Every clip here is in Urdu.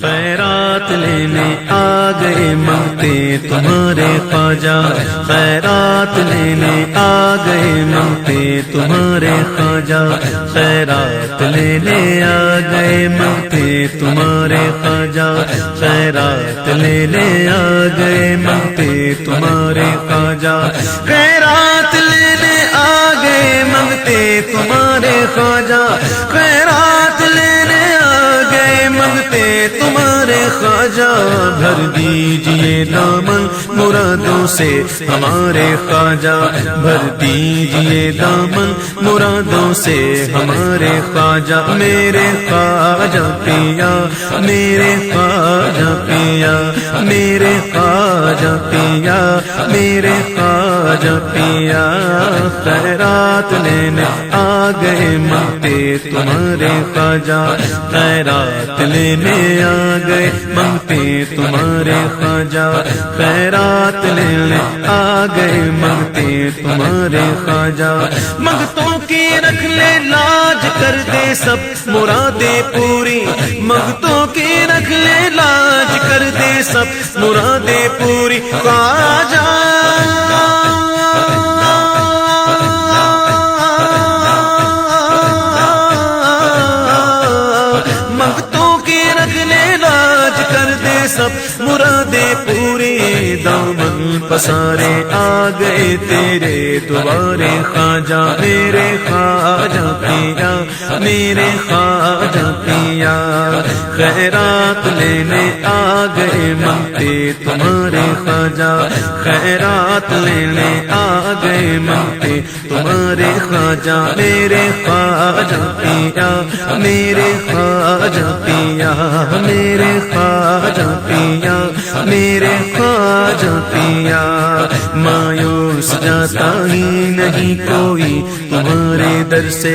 خیرات لینے آ گئے مانگتے تمہارے خواجہ، خیرات لینے آ گئے مانگتے تمہارے خواجہ، خیرات لینے آ گئے مانگتے تمہارے خواجہ، خیرات لینے آ گئے مانگتے تمہارے خواجہ، خیرات لینے آ گئے مانگتے تمہارے خواجہ، خیرات لینے آ گئے مانگتے تمہارے خواجہ، بھر دیجئے دامن مرادوں سے ہمارے خواجہ، بھر دیجئے دامن مرادوں سے ہمارے خواجہ، میرے خواجہ پیا، میرے خواجہ پیا، میرے خواجہ پیا، میرے خواجہ پیا، خیرات لینے آ گئے مانگتے تمہارے خواجہ، خیرات لینے آ گئے مانگتے تمہارے خواجہ، خیرات لینے آ گئے مانگتے تمہارے خواجہ، منگتوں کی رکھ لے لاج کر دے سب مرادیں پوری، منگتوں کی رکھ لے لاج کر دے سب مرادیں پوری، خواجہ سب مرادیں پوری، دامن پسارے آ گئے تیرے دوبارے خواجہ، میرے خواجہ پیا، میرے خواجہ پیا، خیرات لینے آ گئے مانگتے تمہارے خواجہ، خیرات لینے آ گئے مانگتے تمہارے خواجہ، میرے خواجہ پیا، میرے خواجہ پیا، میرے خواجہ پیا، میرے خواجہ پیا، مایوس جاتا ہی نہیں کوئی تمہارے در سے،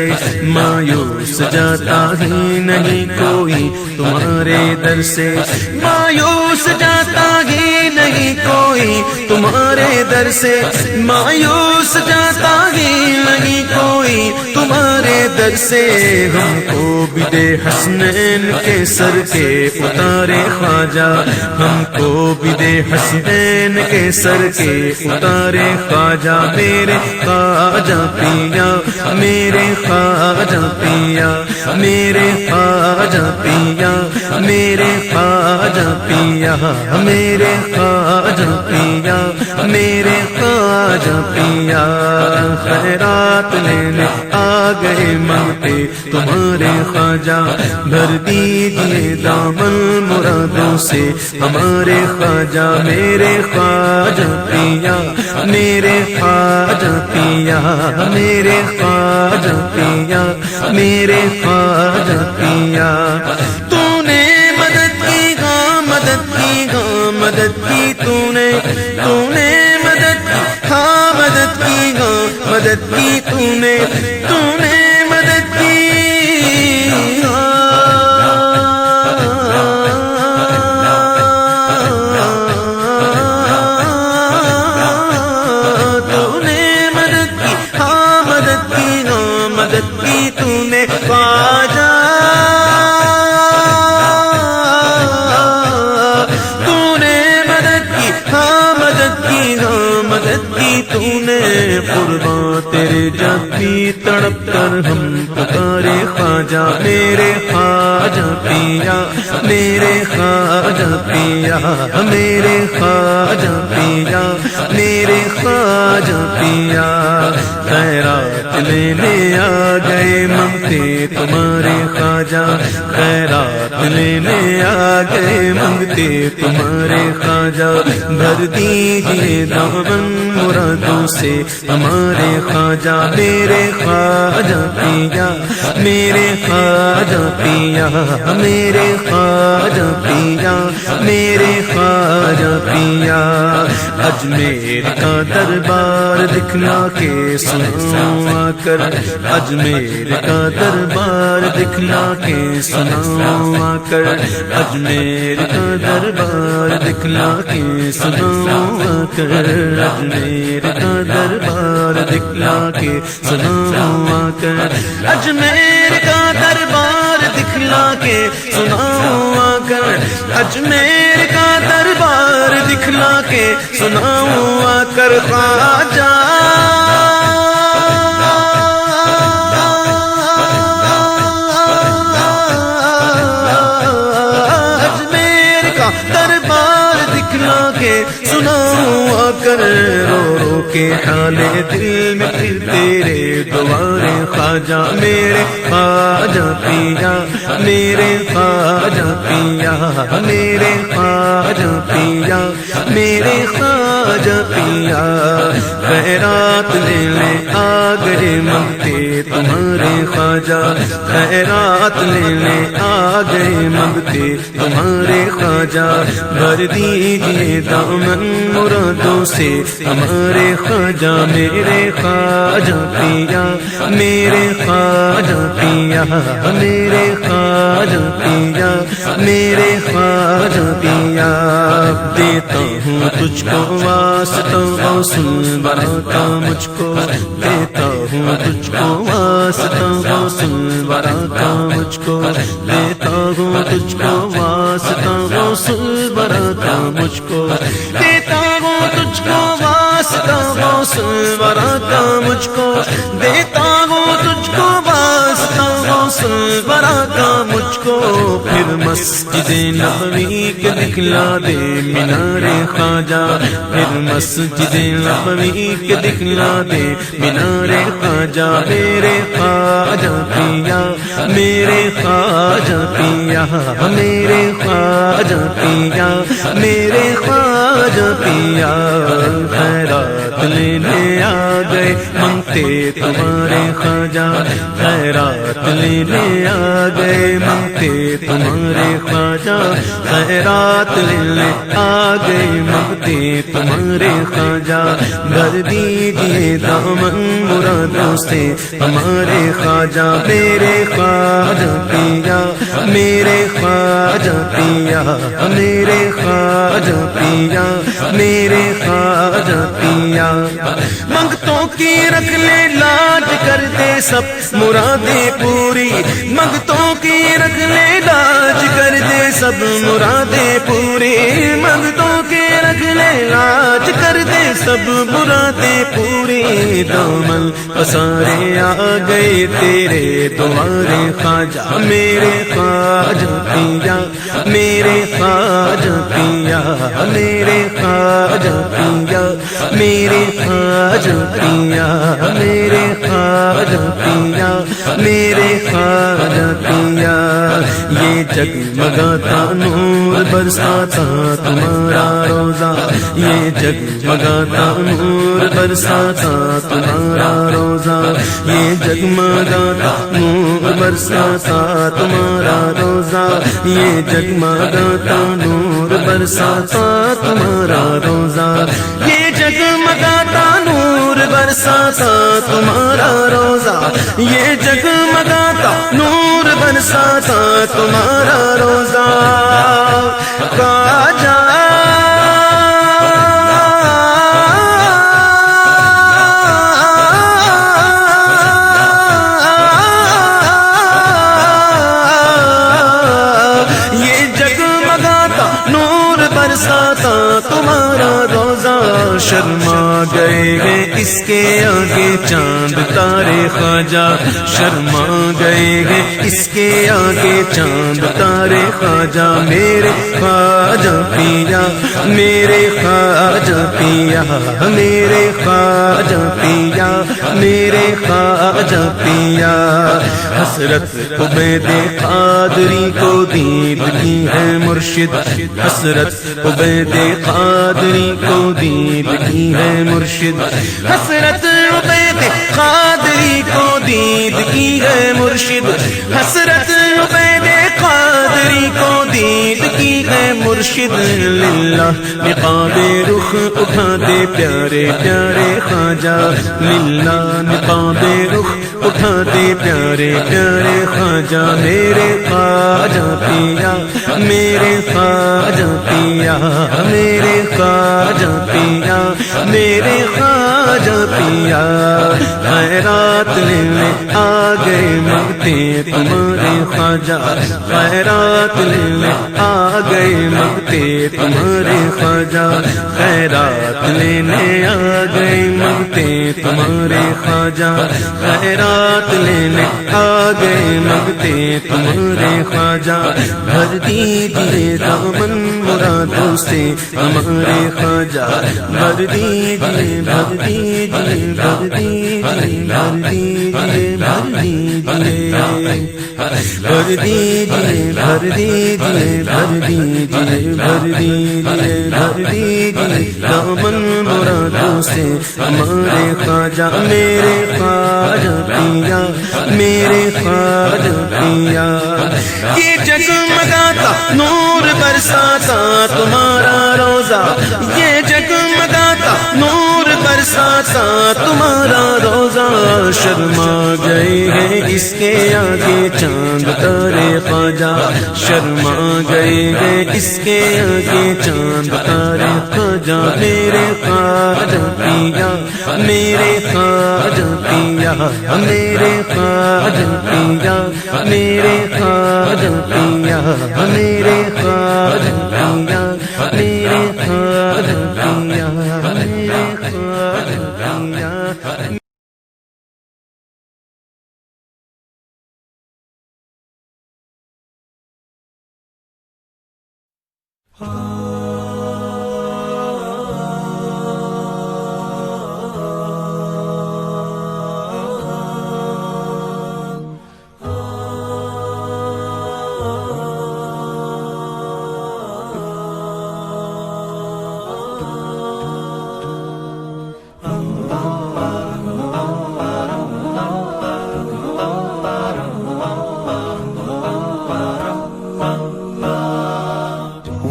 مایوس جاتا ہی نہیں کوئی تمہارے در سے، مایوس جاتا ہی نہیں کوئی تمہارے در سے، مایوس جاتا ہی نہیں کوئی تمہارے در سے، ہم کو بھی دے حسنین کے سر کے اتارے خواجہ، ہم کو بھی دے حسنین کے سر کے اتارے خواجہ، میرے خواجہ پیا، میرے خواجہ پیا، میرے خواجہ پیا، میرے خواجہ پیا، میرے خواجہ پیا، میرے خواجہ پیا، خیرات لینے آ گئے مانگتے تمہارے خواجہ، بھر دیجئے دامن مرادوں سے ہمارے خواجہ، میرے خواجہ پیا، میرے خواجہ پیا، میرے خواجہ پیا، میرے خواجہ پیا، تو نے مدد کی ہاں مدد کی ہاں مدد کی، تو نے مدد کی ہاں مدد کی ہاں مدد کی، تو نے مدد کی خواجہ، تو نے مدد کی ہاں مدد کی ہاں مدد کی، تو نے قرباں تیرے جب بھی تڑپ کر ہم پکارے خواجہ، میرے خواجہ پیا، میرے خواجہ پیا، میرے خواجہ پیا، میرے خواجہ پیا، خیرات لینے آ گئے مانگتے تمہارے خواجہ، خیرات لینے آ گئے مانگتے تمہارے خواجہ، بھر دیجئے دامن مرادوں سے ہمارے خواجہ، میرے خواجہ پیا، میرے خواجہ پیا، میرے خواجہ پیا، میرے خواجہ پیا، اجمیر کا دربار دکھلا کے سناؤ آ کر، اجمیر کا دربار دکھلا کے سناؤ آ کر، اجمیر کا دربار دکھلا کے سناؤ آ کر، اجمیر کا دربار دکھلا کے سناؤ آ کر، اجمیر کا دربار دکھلا کے سناؤں آ کر، اجمیر کا دربار دکھلا کے سناؤں آ کر خواجہ سناؤں آ کر، رو رو کے حالے دل میں پھر تیرے دوارے خواجہ میرے خواجہ پیا، میرے خواجہ پیا، میرے خواجہ پیا، میرے خواجہ پیا، خیرات لینے آ گئے منگتے تمہارے خواجہ، خیرات لینے آ گئے منگتے تمہارے خواجہ، بھر دیجئے دامن مرادوں سے ہمارے خواجہ، میرے خواجہ پیا، میرے خواجہ پیا، میرے خواجہ پیا، میرے خواجہ پیا، دیتا ہوں تجھ کو واسطہ غوث برا کا مجھ کو، دیتا ہوں تجھ کو واسطہ غوث برا کا مجھ کو، دیتا ہوں تجھ کو واسطہ غوث برا کا مجھ کو، دیتا ہوں تجھ کو واسطہ غوث برا کا مجھ کو، دیتا ہوں تجھ کو واسطہ غوث برا کا مجھ کو، پھر مسجد نبوی کے دکھلا دے مینار خواجہ، پھر مسجد نبوی کے دکھلا دے مینار خواجہ، میرے خواجہ پیا، میرے خواجہ پیا، میرے خواجہ پیا، میرے خواجہ پیا، خیرات لینے آ گئے منگتے تمہارے خواجہ، خیرات لینے آ گئے منگتے تمہارے خواجہ، خیرات لینے آ گئے منگتے تمہارے خواجہ، بھر دیجئے دامن مرادوں سے ہمارے خواجہ، میرے خواجہ پیا، میرے خواجہ پیا، میرے خواجہ پیا، میرے خواجہ پیا، منگتوں کی رکھ لے لاج کر دے سب مرادیں پوری، منگتوں کی رکھ لے لاج کر دے سب مرادیں پوری، منگتوں کی رکھ لے لاج کر دے سب مرادیں پوری، دامن پسارے آ گئے تیرے دوارے خواجہ، میرے خواجہ پیا، میرے خواجہ پیا، میرے خواجہ پیا، میرے خواجہ پیا، میرے خواجہ پیا، میرے خواجہ پیا، یہ جگمگاتا نور برساتا تمہارا روزہ، یہ جگمگاتا نور برساتا تمہارا روزہ، یہ جگمگاتا نور برساتا تمہارا روزہ، یہ جگمگاتا نور برساتا تمہارا روزہ، یہ جگمگاتا نور برساتا تمہارا روزہ، یہ جگمگاتا نور برساتا تمہارا روزہ، خواجہ برساتا تمہارا روزہ، شرما گئے ہیں اس کے آگے چاند تارے خواجہ، شرما گئے ہیں اس کے آگے چاند تارے خواجہ، میرے خواجہ پیا، میرے خواجہ پیا، میرے خواجہ پیا، میرے خواجہ پیا، حسرت عبید قادری کو دید کی ہے مرشد، حسرت عبید قادری کو دید کی ہے مرشد، حسرت عبید قادری کو دید کی ہے مرشد، حسرت عبید قادری کو دید کی ہے مرشد، للہ نقاب رخ اٹھا دے پیارے پیارے خواجہ، للہ نقاب رخ اٹھا دے پیارے پیارے خواجہ، میرے خواجہ پیا، میرے خواجہ پیا، میرے خواجہ پیا، میرے خواجہ پیا، خیرات لینے آ گئے مانگتے تمہارے خواجہ خیرات لینے آ گئے مانگتے تمہارے خواجہ خیرات لینے آ گئے مانگتے تمہارے خواجہ خیرات لینے آ گئے مانگتے تمہارے خواجہ بھر دیجئے دامن مرادوں سے ہمارے خواجہ بھر دیجئے بھر دیجئے بھر دیجئے بھر دیجئے بھر دیجئے بھر دیجئے بھر دیجئے بھر دیجئے بھر دیجئے بھر دیجئے دامن مرادوں سے ہمارے خواجہ میرے خواجہ پیا میرے خواجہ پیا یہ جگمگاتا نور برساتا تمہارا روزہ یہ جگمگاتا نور برساتا تمہارا روزہ شرما گئے ہیں اس کے آگے چاند تارے خواجہ شرما گئے ہیں اس کے آگے چاند تارے خواجہ میرے خواجہ پیا میرے خواجہ پیا میرے خواجہ پیا میرے خواجہ پیا میرے خواجہ پیا میرے خواجہ پیا میرے خواجہ پیا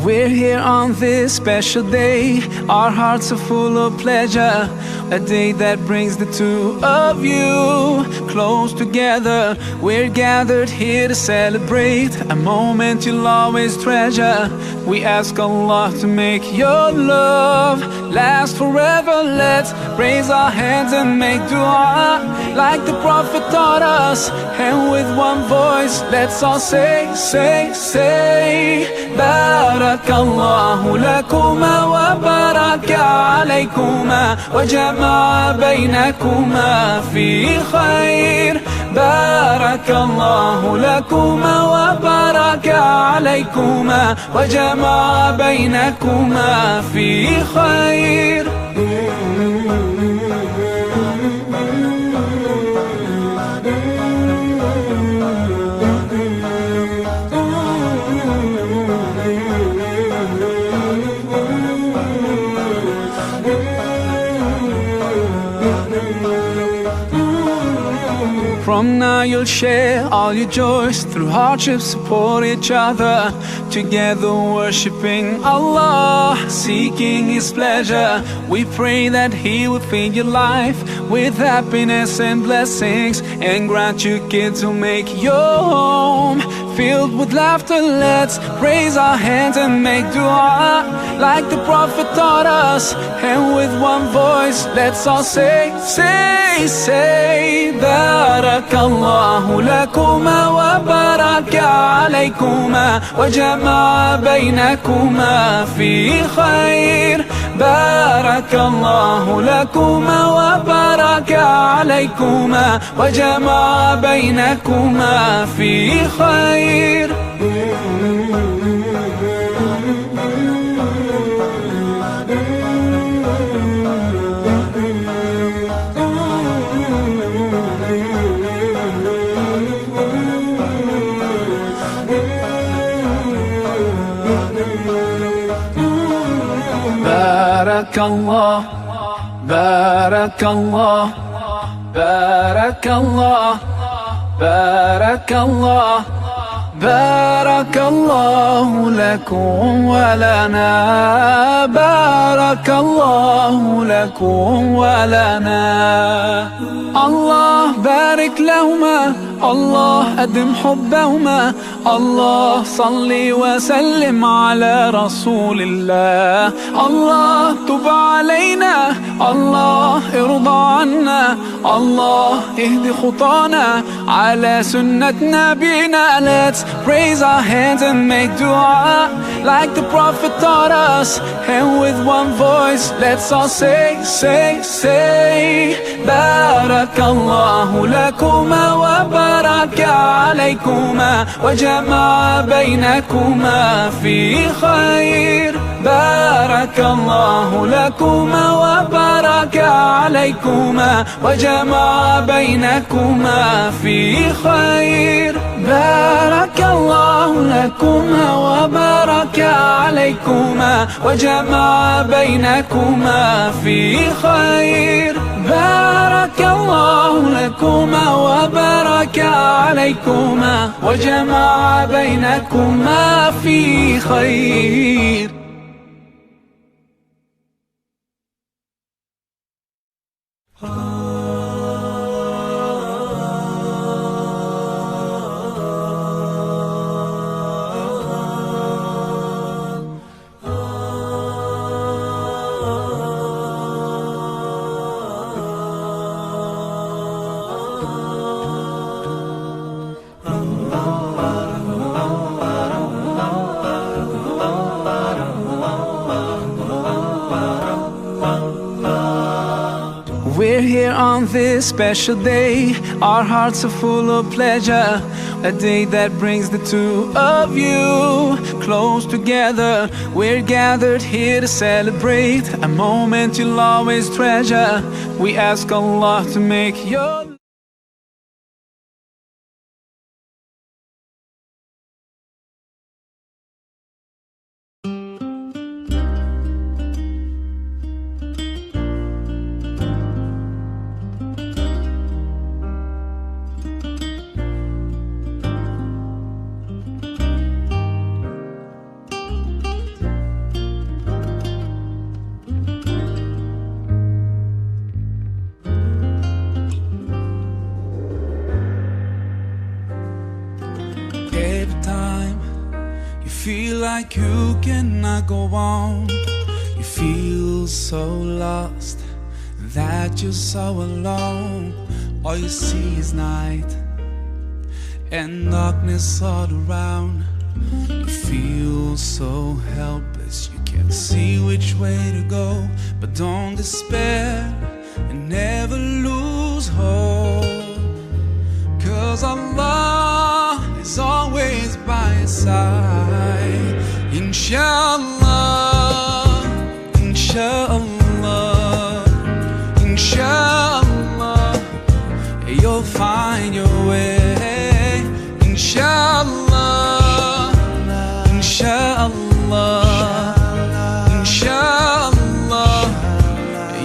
We're here on this special day, our hearts are full of pleasure, a day that brings the two of you close together. We're gathered here to celebrate a moment you'll always treasure. We ask Allah to make your love last forever. Let's raise our hands and make dua like the Prophet taught us, and with one voice let's all say, say, say Barakallahu lakuma wa baraka alaykuma wa jama'a baynakuma fi khair. Barakallahu lakuma wa baraka alaykuma wa jama'a baynakuma fi khair. From now you'll share all your joys, through hardships support each other, together worshipping Allah, seeking His pleasure. We pray that He will fill your life with happiness and blessings, and grant you kids who make your home filled with laughter. Let's raise our hands and make dua like the Prophet taught us, and with one voice let's all say, say, say Barakallahu lakuma wa baraka alaykuma wa jama'a baynakuma fi khair. Barakallahu lakuma wa baraka alaykuma wa jama'a baynakuma fi khair. Barakallah, Barakallah, Barakallah, Barakallah, Barakallahu lakum wa lana, Barakallahu lakum wa lana. Allah barik lahuma, Allah adim hubbahuma, الله صل وسلم على رسول الله. الله تب علينا، الله ارضى عنا، الله اهد خطانا على سنة نبينا. Let's raise our hands and make dua like the Prophet taught us, and with one voice let's all say بارك الله لكما وبارك عليكما وجمع بينكما في خير. بارك الله لكما وبارك عليكما وجمع بينكما في خير. بارك الله لكما وبارك عليكما وجمع بينكما في خير. بارك الله لكما وبارك عليكما وجمع بينكما في خير. We're here on this special day, our hearts are full of pleasure, a day that brings the two of you close together. We're gathered here to celebrate a moment you'll always treasure. We ask Allah to make your feel like you cannot go on. You feel so lost that you're so alone. All you see is night and darkness all around. You feel so helpless, you can't see which way to go. But don't despair and never lose hope, 'cause Allah is always by your side. Inshallah, inshallah, inshallah, you'll find your way. Inshallah, inshallah, inshallah,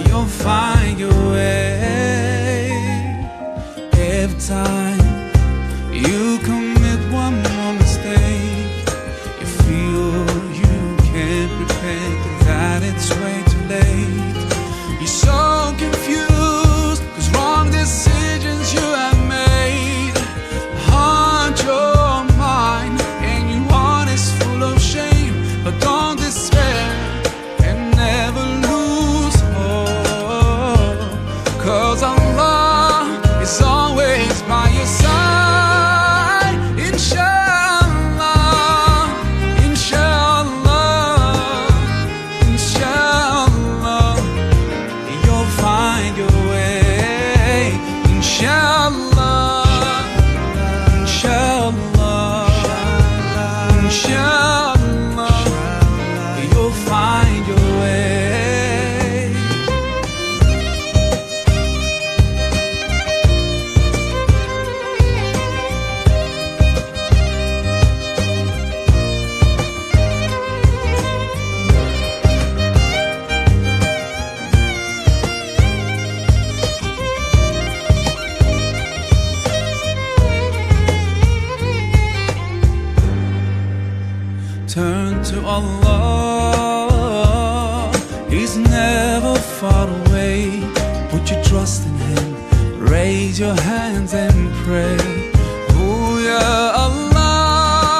you'll find your way. Every time you commit one more mistake, you feel you can't repent, that it's way too late. You're so confused, 'cause wrong decisions you have made haunt your mind, and your heart is full of shame. But don't despair and never lose hope, 'cause Allah is always by your side. Inshallah, inshallah, inshallah, you'll find your way. Inshallah, inshallah, inshallah, you'll find your way. Turn to Allah, He's never far away. Put your trust in Him, raise your hands and pray. Oh ya Allah,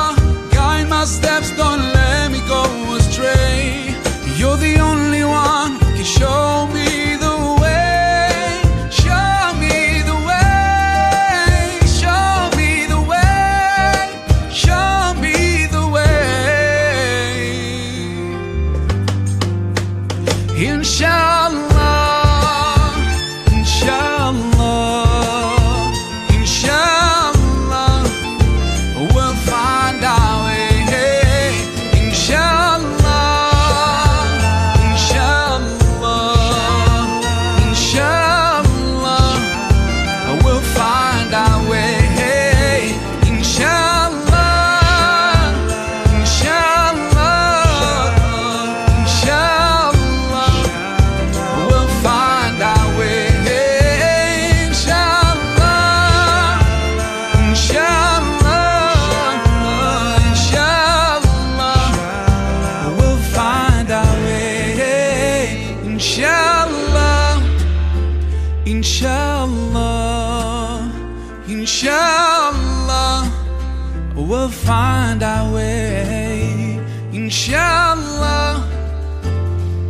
our way. Inshallah,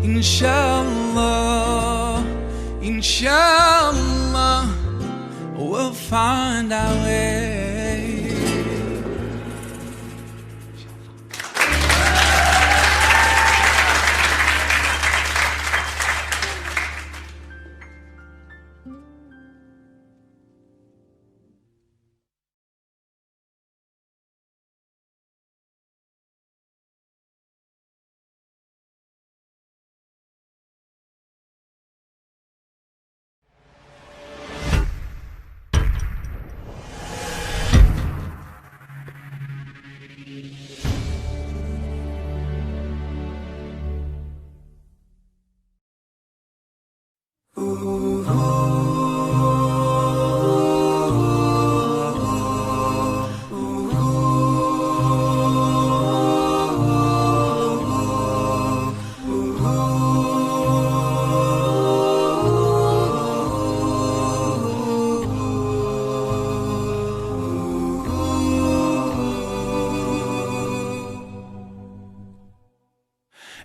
inshallah, inshallah, we'll find our way.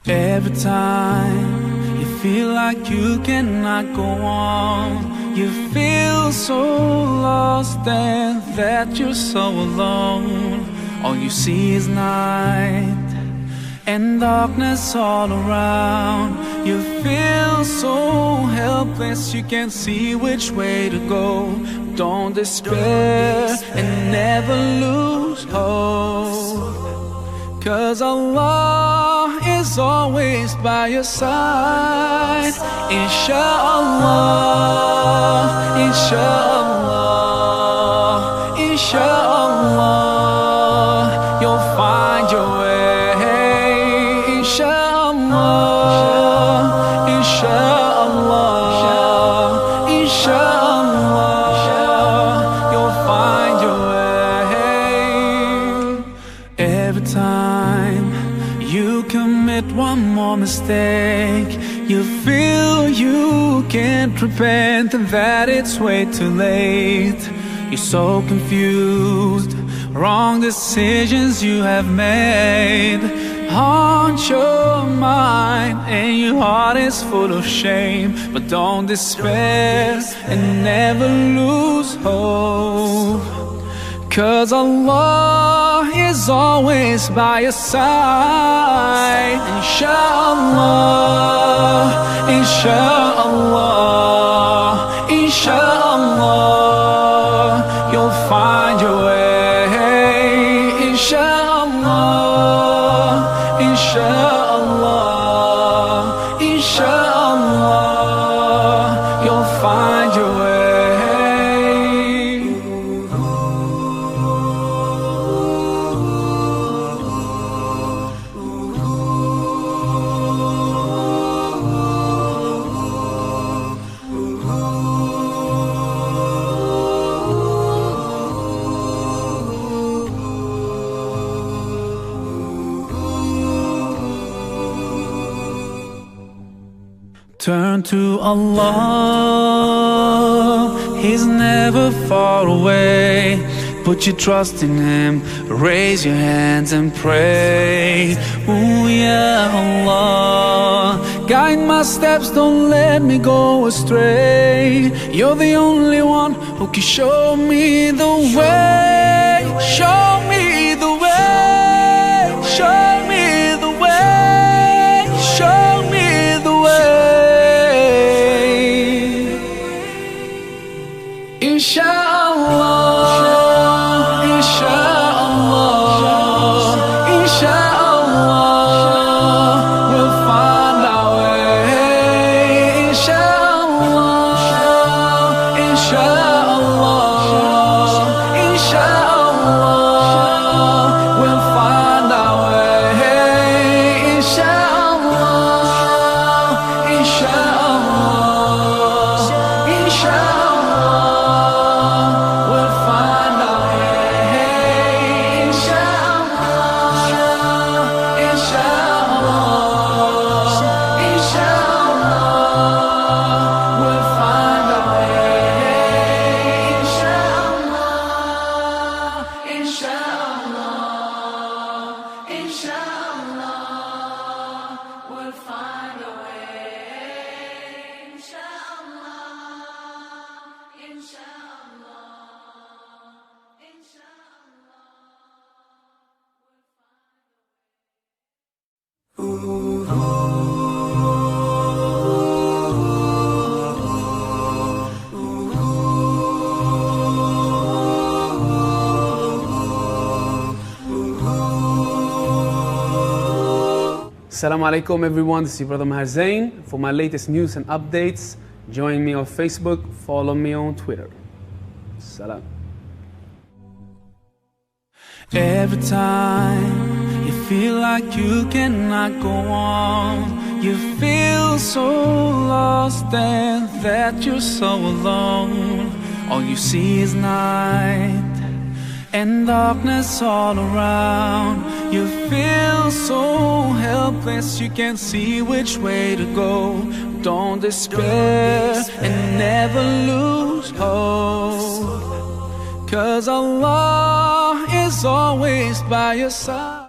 Every time you feel like you cannot go on, you feel so lost and that you're so alone. All you see is night and darkness all around. You feel so helpless, you can't see which way to go. Don't despair and never lose hope, 'cause Allah is always by your side. Inshallah, inshallah, inshallah, you'll find your way. Inshallah, inshallah, inshallah, you'll find your way. Every time you commit one more mistake, you feel you can't repent and that it's way too late. You're so confused, wrong decisions you have made haunt your mind and your heart is full of shame. But don't despair and never lose hope, 'cause Allah is always by your side. Inshallah, inshallah, inshallah, you'll find your way. Inshallah, inshallah, inshallah, you'll find your way. Turn to Allah, He's never far away. Put your trust in Him, raise your hands and pray. Ooh, yeah, Allah, guide my steps, don't let me go astray. You're the only one who can show me the way. Show me the way, show me the way, show me the way. Inshallah, inshallah, inshallah, we'll find our way. Inshallah, inshallah, inshallah, Inshallah, we'll find a way. Inshallah, inshallah, inshallah. Assalamu alaikum everyone, this is your brother Maher Zain. For my latest news and updates, join me on Facebook, follow me on Twitter. Salam. Every time you feel like you cannot go on, you feel so lost and that you're so alone. All you see is night and darkness all around. You feel so helpless, you can't see which way to go. Don't despair and never lose hope, 'cause Allah is always by your side.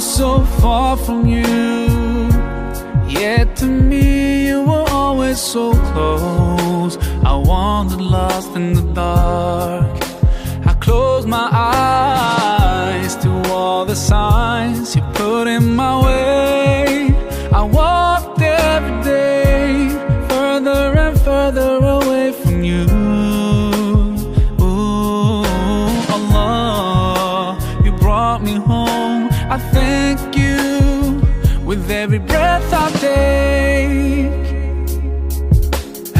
So far from you, yet to me you were always so close. I wandered lost in the dark. I closed my eyes to all the signs you put in my way. I walked every day further and further away from you. Ooh, Allah, you brought me home. I thank you with every breath I take.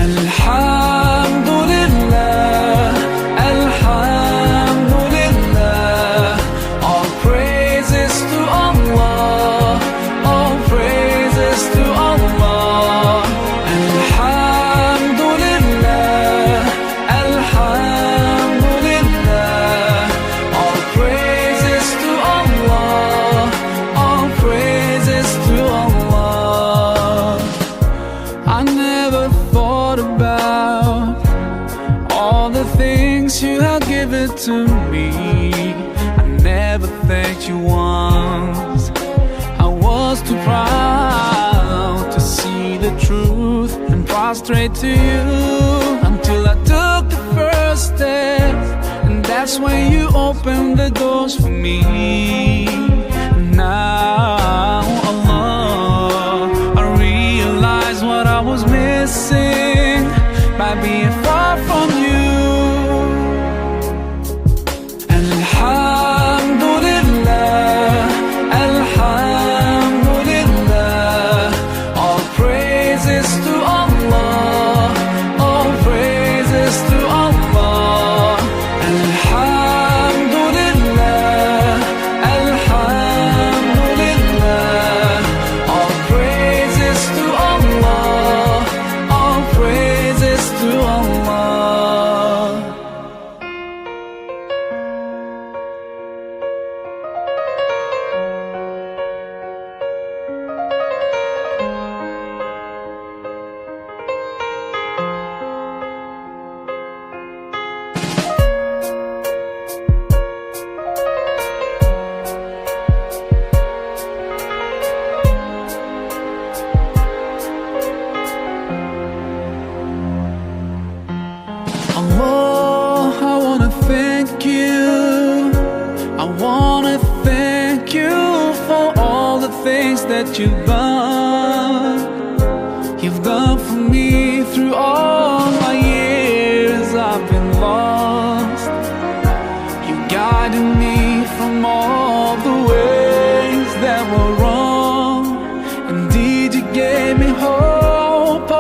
Alhamdulillah, Alhamdulillah. All praises to Allah, all praises to Allah. Alhamdulillah, Alhamdulillah. All praises to Allah, all praises to Allah. I never thought about all the things you have given to me. I never thanked you once. I was too proud to see the truth and prostrate to you, until I took the first step, and that's when you opened the doors for me. Now, Allah, I realize what I was missing by being far from you. Alhamdulillah, Alhamdulillah. All praises to Allah, all praises to Allah. Alhamdulillah, Alhamdulillah. All praises to Allah, all praises to Allah. Allah, I wanna thank you. I wanna thank you for all the things that you've done. You've done for me through all my years I've been lost. You guided me from all the ways that were wrong. Indeed, you gave me hope. Oh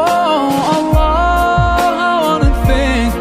Allah, I wanna thank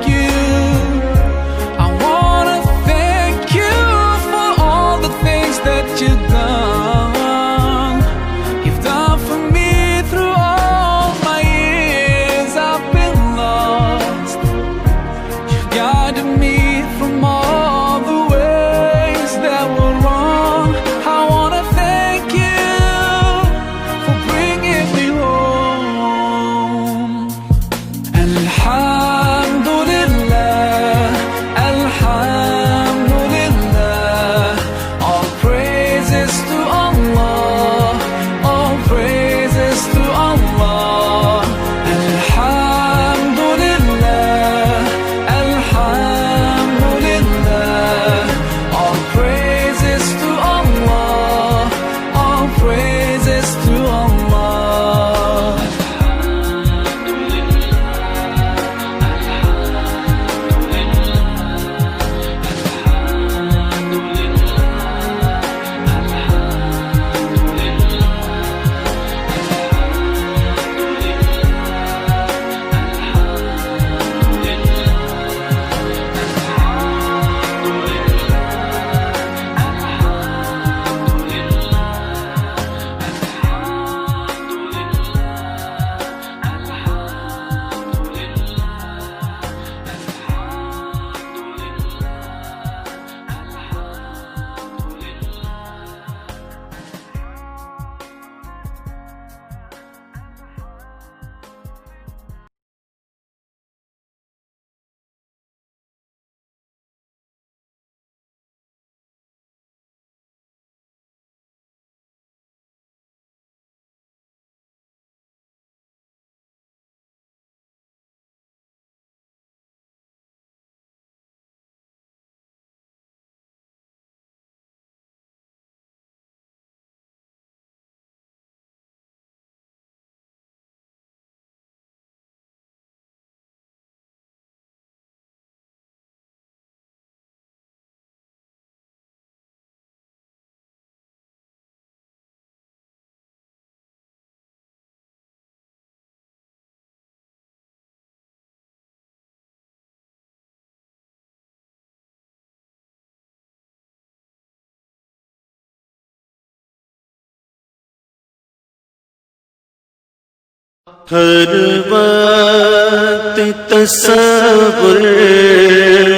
ہر وقت تصور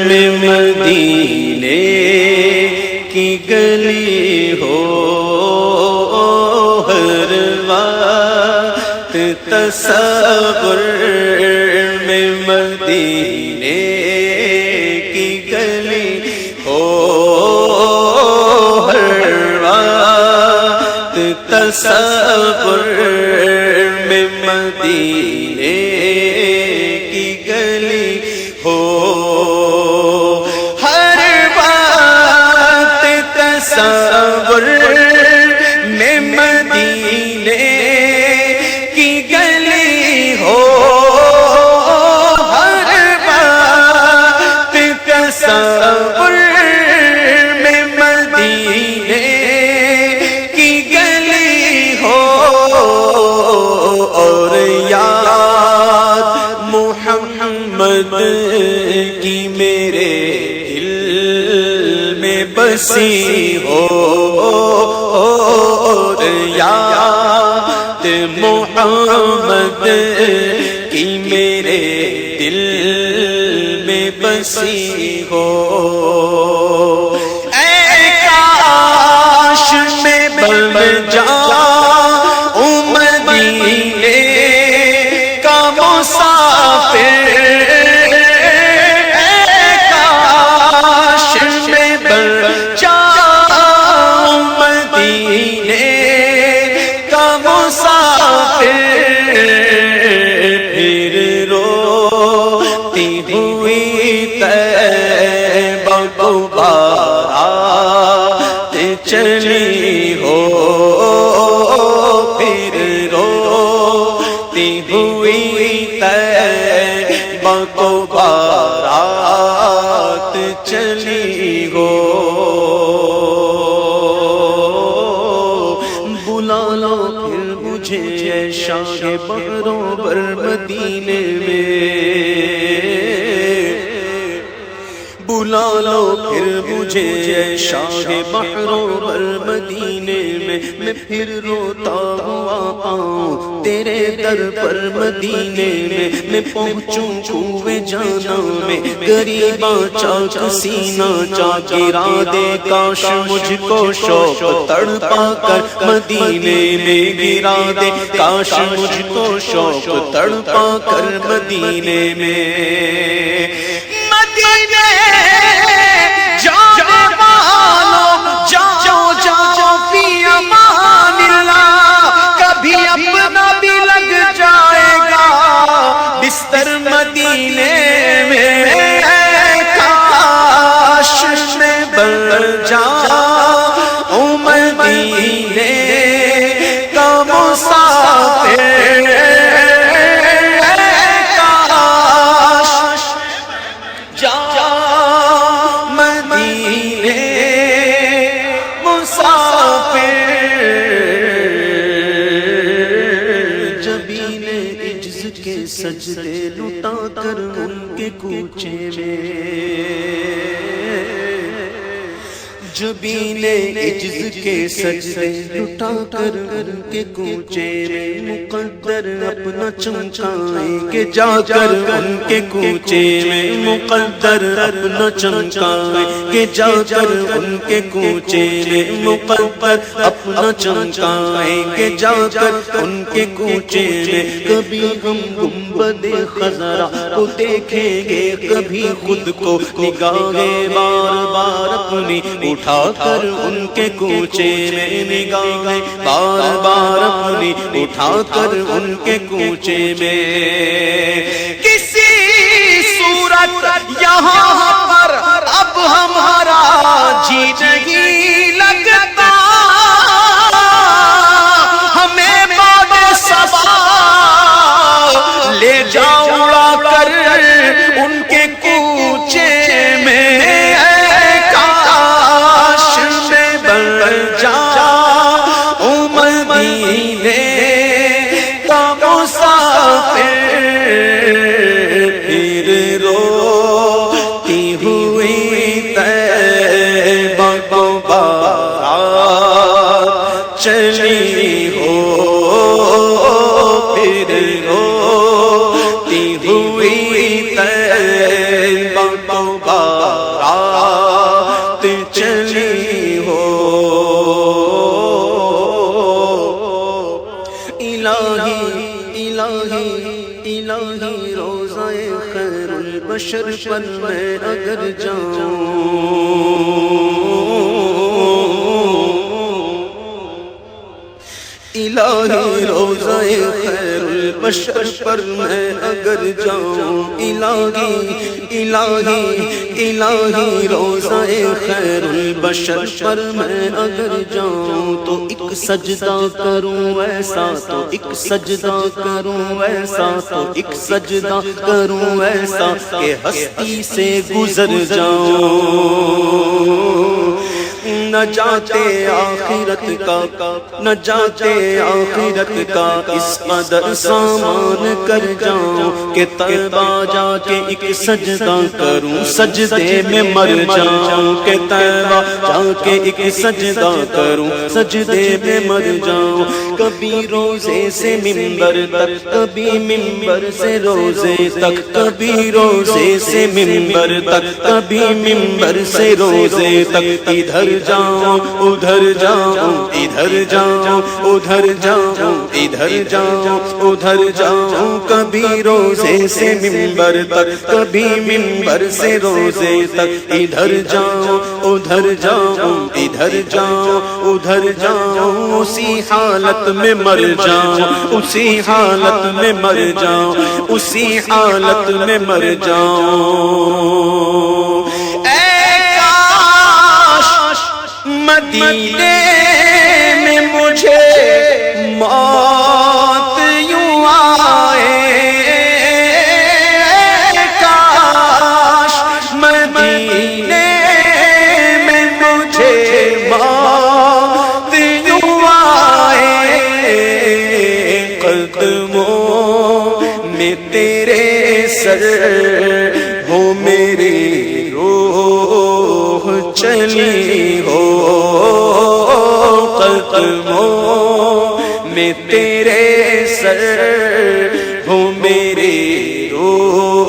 میں مدینے کی گلی ہو، ہر وقت تصور میں مدینے کی گلی ہو، ہر وقت تصور میں مدینے کی گلی ہو، ہر وقت تصور میں مدینے کی گلی ہو، ہر وقت تصور میں مدینے کی گلی ہو، اور یاد محمد کی میرے دل میں بسی ہو، اور یاد محمد کی میرے دل میں بسی ہو، اے کاش میں بن جاؤں مدینے کا مسافر، اے کاش میں بن جاؤں مدینے کا مسافر، پھر روتی ہوئی طیبہ کو بارات چلی ہو، پھر روتی ہوئی طیبہ کو بارات چلی ہو، بلا لو پھر مجھے اے شاہ بحروں بر مدینے میں، بلا لو پھر مجھے اے شاہ بحروں بر مدینے میں پھر روتا ہوا آؤں تیرے در پر مدینے میں پہنچوں کوئے جانا میں، غریباں چاک سینہ چاک گرا دے، کاش مجھ کو شوق تڑپا کر مدینے میں گرا دے، کاش مجھ کو شوق تڑپا کر مدینے میں، مدینے جانے والوں جاؤ جاؤ فی امان اللہ، کبھی اپنا بھی لگ جائے گا بستر مدینے میں، کاش میں بن جاؤں مدینے کا مسافر، کاش جاؤں مدینے مسافر، جبین عجز کے سجدے لٹا کر ان کے کوچے میں، جبین عجز کے سجدے لٹا کر ان کے کوچے میں، مقدر اپنا چمکائیں کہ جا کر ان کے کوچے میں، مقدر اپنا چمکائیں کہ جا کر ان کے کوچے میں، مقدر اپنا چمکائیں کہ جا کر ان کے کوچے میں، کبھی ہم گنبد خضرا کو دیکھیں گے، کبھی خود کو نگاہیں بار بار اپنی اٹھا کر ان کے کوچے میں، نگاہیں بار بار اپنی اٹھا کر ان کے کوچے میں، کسی صورت یہاں پر اب ہمارا جی نہیں لگتا، ہمیں بعد صبا لے جاؤ اڑا کر ان کے کوچے میں، مدینے کا مسافر، پھر روتی ہوئی طیبہ کو بارات چلی ہو، پھر البشر پر میں اگر جاؤں، الہی روضہ خیر البشر پر میں اگر جاؤں، الہی روضہ خیر البشر پر میں اگر جاؤں، تو ایک سجدہ کروں ایسا، تو ایک سجدہ کروں ایسا، تو ایک سجدہ کروں ایسا کہ ہستی سے گزر جاؤں۔ نجات آخرت کا، نجات آخرت کا اس قدر سامان کر جاؤں کہ طیبہ جا کے ایک سجدہ کروں، سجدے میں مر جاؤں، کہ طیبہ جا کے ایک سجدہ کروں، سجدے میں مر جاؤں۔ کبھی روزے سے منبر تک، کبھی منبر سے روزے تک، کبھی روزے سے منبر تک، کبھی منبر سے روزے تک، ادھر جاؤں ادھر جاؤں، ادھر جاؤں ادھر جاؤں، ادھر جاؤں ادھر جاؤں، کبھی روزے سے منبر تک، کبھی منبر سے روزے تک، ادھر جاؤں ادھر جاؤں، ادھر جاؤں ادھر جاؤں، اسی حالت میں مر جاؤں، اسی حالت میں مر جاؤں، اسی حالت میں مر جاؤں۔ مدینے میں مجھے موت یوں آئے، کاش مدینے میں مجھے موت یوں آئے، قدموں میں تیرے سر ہو میری روح چلی ہو، قدموں میں تیرے سر ہو میری روح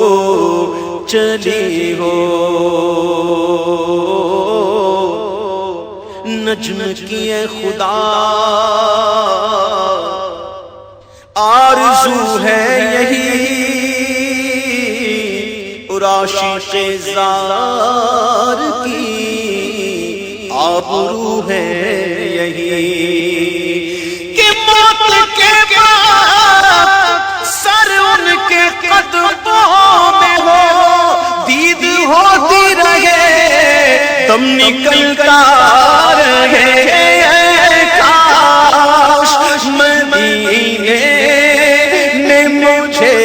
چلی ہو۔ نجم کی اے خدا آرزو ہے یہی، اور عاشق زار کی آبرو ہے یہی، کہ موت کے بعد سر ان کے قدموں میں ہو، دید ہوتی رہے، دم نکلتا رہے، کاش مدینے میں مجھے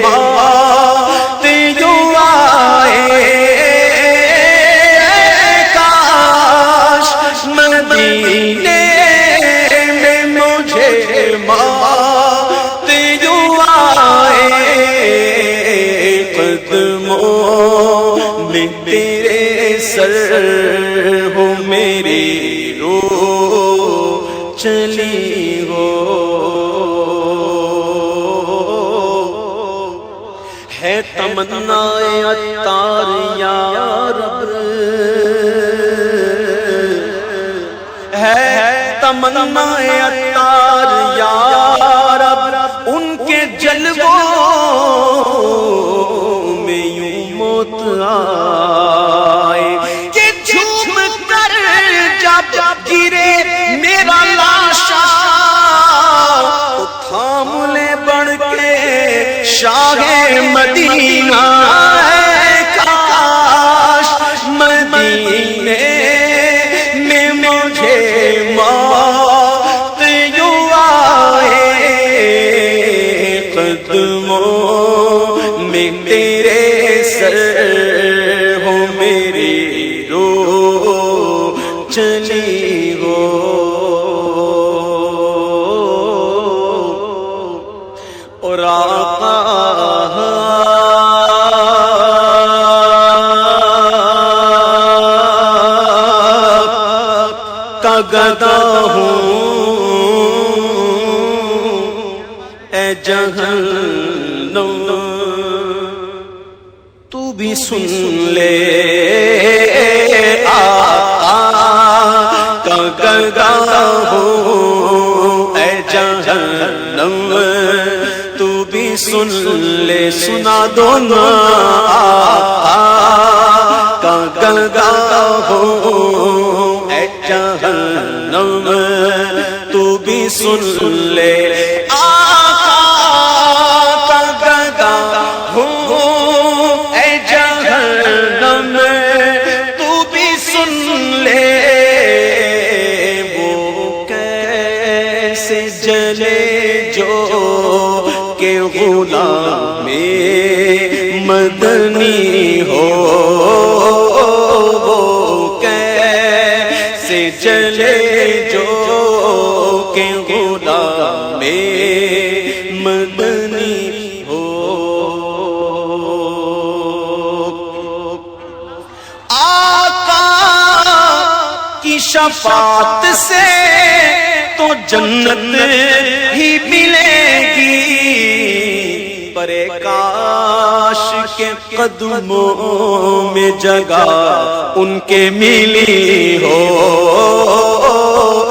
موت یوں آئے، کاش مدینے میں مجھے موت یوں آئے، قدموں میں تیرے سر ہو میری روح چلی ہو۔ ہے تمنا عطار یا رب، ہے تمنا عطار یا رب، ان کے جلووں میں یوں موت آئے، کہ جھوم کر جب گرے میرا لاشا، تو تھام لے بڑھ کے شاہ مدینہ، کاش مدینے میں مجھے موت یوں آئے، قدموں میں تیرے سر ہو میری روح چلی ہو۔ اور آقا کا گدا ہوں، اے جہنم تو بھی سن لے، آقا کا گدا ہوں، اے جہنم تو بھی سن لے سنا دو نا آقا کا گدا ہو اے جہنم تو بھی سن لے آقا کا گدا ہو اے جہنم تو بھی سن لے وہ کیسے جلے جو کہ غلام مدنی ہو وہ کیسے جلے جو کہ غلام مدنی ہو آقا کی شفاعت سے تو جنت ہی ملے گی پر کاش کے قدموں میں جگہ ان کے ملی ہو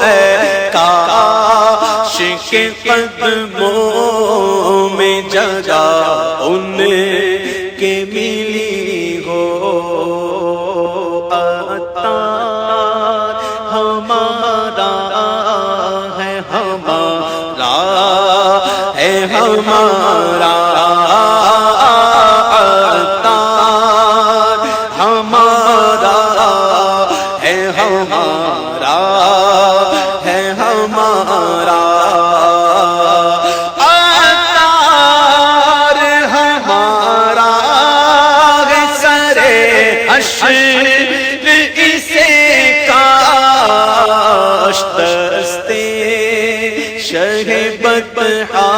اے کاش کے قدموں میں جگہ ان کے ملی ہو عطار ہمارا ہے ہمارا ہے ہمارا عطار ہمارا ہے ہمارا ہے ہمارا عطار ہمارا ہے سرے حشر اسے کاش دستے شہ بطحا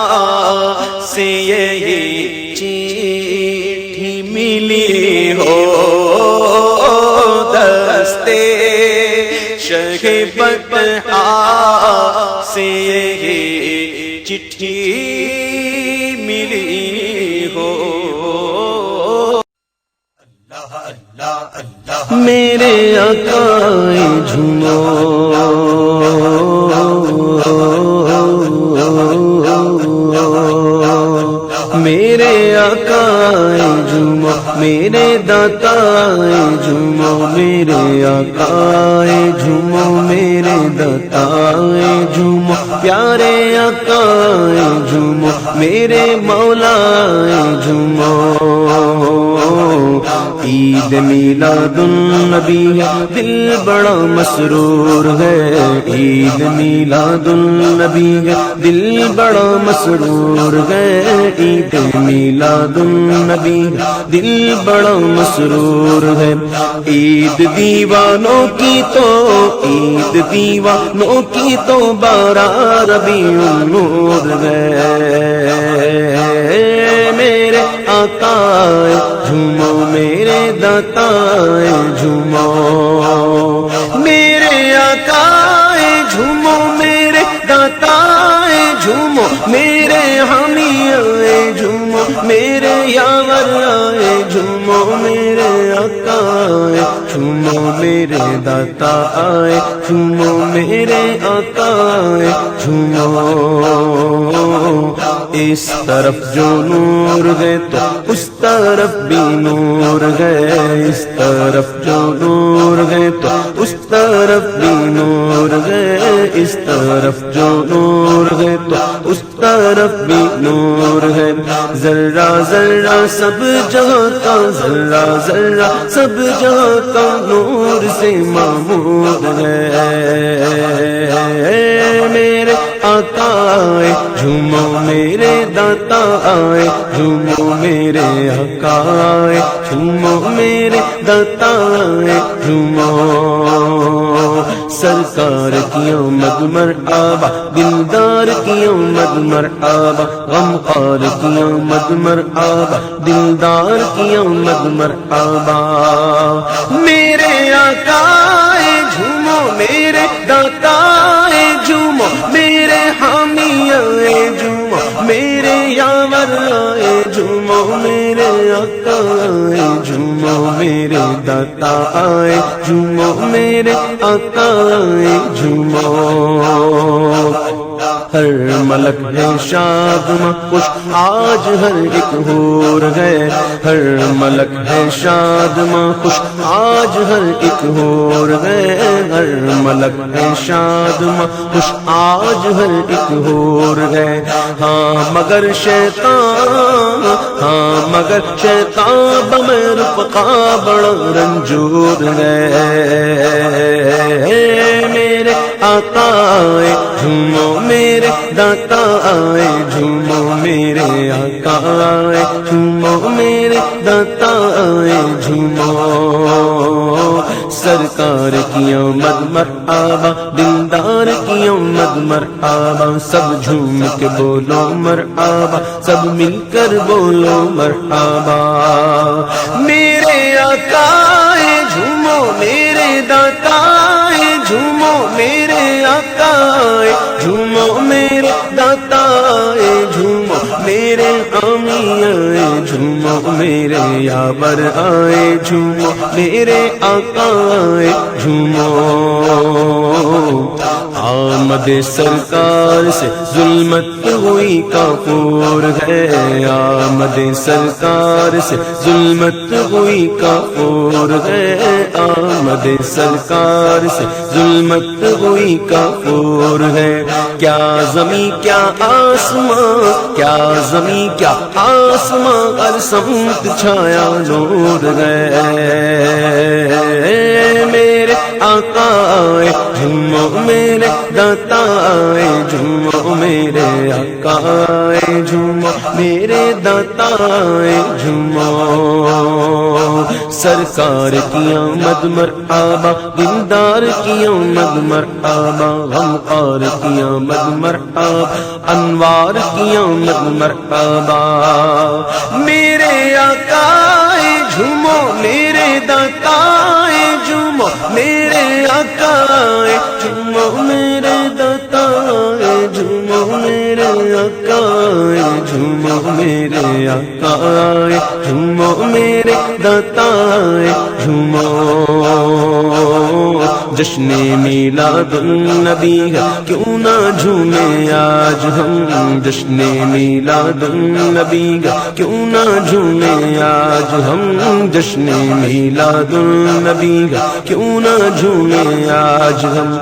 سے یہی چیٹھی ملی ہو دستے شہ بطحا سے یہی چٹھی ملی ہو میرے آقا جھومو میرے آقا جھومو میرے داتا جھومو میرے آقا جھومو میرے داتا جھومو پیارے آقا جھومو میرے مولا جھومو عید میلاد النبی ہے دل بڑا مسرور ہے عید میلاد النبی ہے دل بڑا مسرور ہے عید میلاد النبی دل بڑا مسرور ہے عید دیوانوں کی تو عید دیوانوں کی تو 12 ربیع النور ہے میرے آقا جھومو میرے داتا جھومو میرے آقا جھومو میرے داتا جھومو میرے حامی جھومو میرے یاور جھومو میرے آقا جھومو میرے داتا جھومو میرے آقا جھومو اس طرف جو نور ہے تو اس طرف بھی نور ہے اس طرف جو نور ہے تو اس طرف بھی نور ہے اس طرف جو نور ہے تو اس طرف بھی نور ہے ذرہ ذرہ سب جہاں کا ذرہ ذرہ سب جہاں کا نور سے معمور ہے میرے آقا جھومو میرے داتا جھومو میرے آقا جھومو میرے داتا جھومو سرکار کی آمد مرحبا دلدار کی آمد مرحبا غمخوار کی آمد مرحبا دلدار کی آمد مرحبا میرے آقا جھومو میرے داتا جھومو میرے حامی جھومو میرے یاور جھومو میرے آقا جھومو میرے داتا جھومو میرے آقا جھومو ہر ملک ہے شادماں خوش آج ہر ایک حور ہے، ہر ملک ہے شادماں خوش آج ہر ایک حور ہے، ہر ملک ہے شادماں خوش آج ہر ایک حور ہے۔ ہاں مگر شیطان، ہاں مگر شیطان بغیر رفقا بڑا رنجور ہے۔ میرے آقا آئے جھومو، میرے داتا آئے جھومو، میرے آقا آئے جھومو، میرے داتا آئے جھومو۔ سرکار کی آمد مرحبا، دلدار کی آمد مرحبا، سب جھوم کے بولو مرحبا، سب مل کر بولو مرحبا۔ میرے آقا آئے جھومو، میرے داتا آئے جھومو، میرے آقا آئے جھومو، میرے داتا آئے جھومو، میرے آمی آئے جھومو، میرے یابر آئے جھومو، میرے آقا آئے جھومو۔ آمد سرکار سے ظلمت ہوئی کافور ہے، آمد سرکار سے ظلمت ہوئی کافور ہے، آمد سرکار سے ظلمت ہوئی کافور ہے۔ کیا زمین کیا آسمان، کیا زمین کیا آسمان، ہر سمت چھایا نور ہے۔ میرے آقا آئے جھومو، میرے داتا آئے جھومو، میرے آقا آئے جھومو، میرے داتا آئے جھومو۔ سرکار کی آمد مرحبا، دلدار کی آمد مرحبا، غمخوار کی آمد مرحبا، انوار کی آمد مرحبا۔ میرے آقا آئے جھومو، میرے داتا آئے جھومو، میرے آقا آئے جھومو، میرے داتا آئے جھومو، میرے آقا آئے جھومو، میرے آقا آئے جھومو، میرے داتا آئے جھومو۔ جشن میلاد النبی ہے کیوں نہ جھومے آج ہم، جشن میلاد النبی ہے کیوں نہ جھومے آج ہم، جشن میلاد النبی ہے کیوں نہ جھومے آج ہم۔